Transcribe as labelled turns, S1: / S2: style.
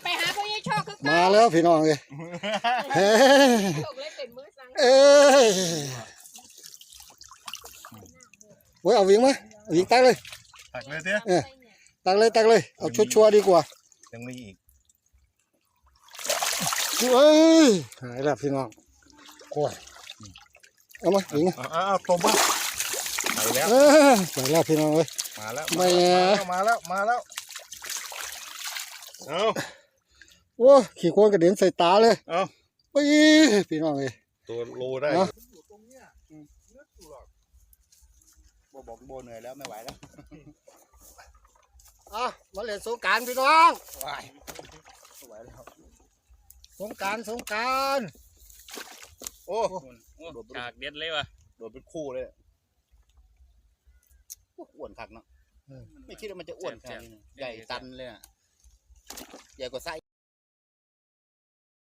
S1: ไปหาพ่อยี่ชอบคือ
S2: มาแล้วพี่น้องเลยเฮ้ย
S1: โชคเลยเป็นมือสั่ง
S2: เอ้ยโอ้ยเอาวิ่งมาเอาวิ่งตักเลย
S3: ตักเลยเตี้ย
S2: ตักเลยเอาชัวร์ๆดีกว่า
S3: ยังมีอีก
S2: เฮ้ยหายแล้วพี่น้องกล้วยเอามาวิ่งมา
S3: อ้าวตบมาไปแล้ว
S2: ไปแล้วพี่น้องเลย
S3: มาแล้ว
S2: ไม่
S3: มาแล้วเอา
S2: โอ้ขี่โคลนกระเด็นใส่ตาเลย
S3: เอา
S2: ไปพี่น้องเลย
S3: ตัวโลได้
S2: เนาะ
S3: โบบอกโบเหนื่อยแล้วไม่ไหวแล้ว
S2: อ่ะมาเล่นสงกรานต์พี่น้อง
S3: ไหวไม่ไหวแล้ว
S2: สงกรานต์
S3: โอ้
S4: ฉากเด็ดเลยว่ะ
S3: โดดเป็นคู่เลยอ้วนคักเนาะไม่คิดว่ามันจะอ้วนขนาดนี้ใหญ่ตันเลยอ่ะใหญ่กว่าไส้